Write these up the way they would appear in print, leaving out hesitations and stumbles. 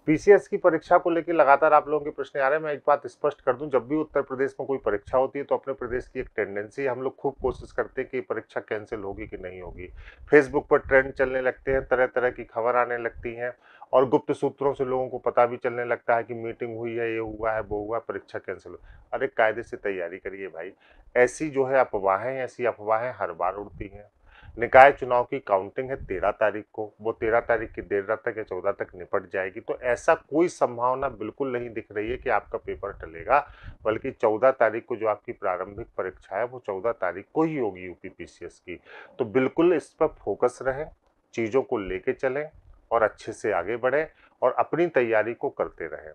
PCS की परीक्षा को लेकर लगातार आप लोगों के प्रश्न आ रहे हैं। मैं एक बात स्पष्ट कर दूं, जब भी उत्तर प्रदेश में कोई परीक्षा होती है तो अपने प्रदेश की एक टेंडेंसी है, हम लोग खूब कोशिश करते हैं कि परीक्षा कैंसिल होगी कि नहीं होगी। फेसबुक पर ट्रेंड चलने लगते हैं, तरह तरह की खबर आने लगती हैं और गुप्त सूत्रों से लोगों को पता भी चलने लगता है कि मीटिंग हुई है, ये हुआ है, वो हुआ, परीक्षा कैंसिल हो। अरे कायदे से तैयारी करिए भाई। ऐसी जो है ऐसी अफवाहें हर बार उड़ती हैं। निकाय चुनाव की काउंटिंग है 13 तारीख को, वो 13 तारीख की देर रात तक या 14 तक निपट जाएगी, तो ऐसा कोई संभावना बिल्कुल नहीं दिख रही है कि आपका पेपर टलेगा। बल्कि 14 तारीख को जो आपकी प्रारंभिक परीक्षा है वो 14 तारीख को ही होगी यूपी पीसीएस की। तो बिल्कुल इस पर फोकस रहे, चीजों को लेके चलें और अच्छे से आगे बढ़े और अपनी तैयारी को करते रहें।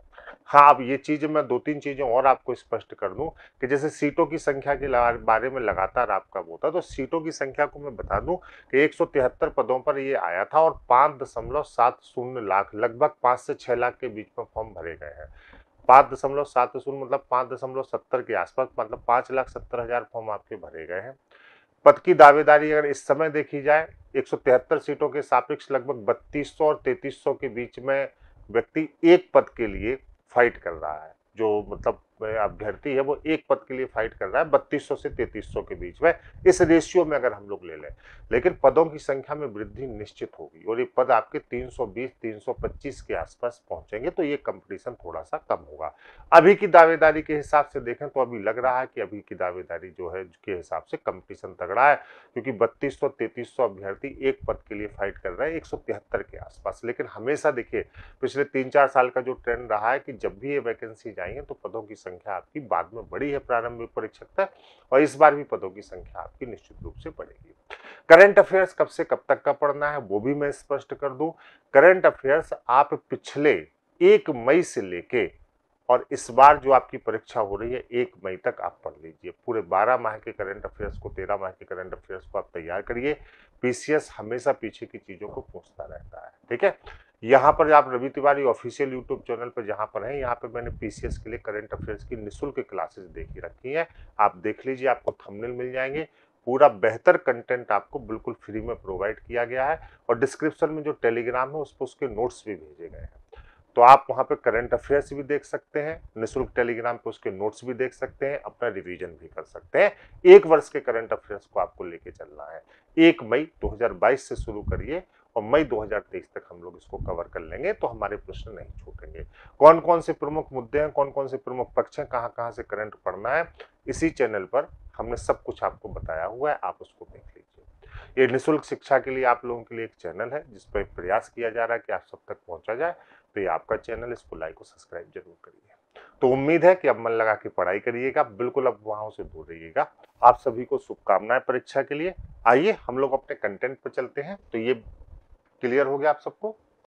हाँ, अब ये चीज मैं 2-3 चीजें और आपको स्पष्ट कर दूं कि जैसे सीटों की संख्या के बारे में लगातार आपका वो था, तो सीटों की संख्या को मैं बता दूं कि 173 पदों पर ये आया था और 5.70 लाख, लगभग 5 से 6 लाख के बीच में फॉर्म भरे गए हैं। 5.70 मतलब 5.70 के आसपास, मतलब 5,70,000 फॉर्म आपके भरे गए हैं। पद की दावेदारी अगर इस समय देखी जाए, 173 सीटों के सापेक्ष लगभग 3200 और 3300 के बीच में व्यक्ति एक पद के लिए फाइट कर रहा है। जो मतलब अभ्यर्थी है वो एक पद के लिए फाइट कर रहा है 3200 से 3300 के बीच में, इस रेशियो में अगर हम लोग ले लें। लेकिन पदों की संख्या में वृद्धि निश्चित होगी और ये पद आपके 320-325 के आसपास पहुंचेंगे, तो ये कंपटीशन थोड़ा सा कम होगा। अभी की दावेदारी के हिसाब से देखें तो अभी लग रहा है कि अभी की दावेदारी जो है के हिसाब से कंपटीशन तगड़ा है, क्योंकि 3200-3300 अभ्यर्थी एक पद के लिए फाइट कर रहे हैं 173 के आसपास। लेकिन हमेशा देखिए, पिछले 3-4 साल का जो ट्रेंड रहा है कि जब भी ये वैकेंसी आई है तो पदों की संख्या आपकी बाद में बढ़ी है प्रारंभिक परीक्षा तक, और इस बार भी पदों की संख्या आपकी निश्चित रूप से बढ़ेगी। करंट अफेयर्स कब से कब तक का पढ़ना है वो भी मैं स्पष्ट कर दूं। करंट अफेयर्स आप पिछले 1 मई से लेके और इस बार जो आपकी परीक्षा हो रही है 1 मई तक आप पढ़ लीजिए। पूरे 12 माह के करंट अफेयर्स को, 13 माह के करंट अफेयर्स को आप तैयार करिए। पीसीएस हमेशा पीछे की चीजों को पूछता रहता है, ठीक है। यहाँ पर आप Ravi Tiwari official YouTube channel पर जहाँ पर है, यहाँ पे मैंने पीसीएस के लिए करंट अफेयर्स की निःशुल्क क्लासेस देखी रखी है, आप देख लीजिए, आपको थंबनेल मिल जाएंगे। पूरा बेहतर कंटेंट आपको बिल्कुल फ्री में प्रोवाइड किया गया है और डिस्क्रिप्शन में जो टेलीग्राम है उस पर उसके नोट्स भी भेजे गए हैं, तो आप वहां पे करंट अफेयर्स भी देख सकते हैं, निःशुल्क टेलीग्राम पे उसके नोट्स भी देख सकते हैं, अपना रिवीजन भी कर सकते हैं। 1 वर्ष के करंट अफेयर्स को आपको लेके चलना है। 1 मई 2022 से शुरू करिए और मई 2023 तक हम लोग इसको कवर कर लेंगे, तो हमारे प्रश्न नहीं छूटेंगे। कौन कौन से प्रमुख मुद्दे हैं, कौन कौन से प्रमुख पक्ष हैं, कहाँ कहाँ से करंट पढ़ना है, इसी चैनल पर हमने सब कुछ आपको बताया हुआ है, आप उसको देख लीजिए। ये निःशुल्क शिक्षा के लिए आप लोगों के लिए एक चैनल है जिस पर प्रयास किया जा रहा है कि आप सब तक पहुंचा जाए, तो ये आपका चैनल, इसको लाइक और सब्सक्राइब जरूर करिए। तो उम्मीद है कि अब मन लगा के पढ़ाई करिएगा, बिल्कुल अब वहां से दूर रहिएगा। आप सभी को शुभकामनाएं परीक्षा के लिए। आइए हम लोग अपने कंटेंट पर चलते हैं। तो ये क्लियर हो गया आप सबको।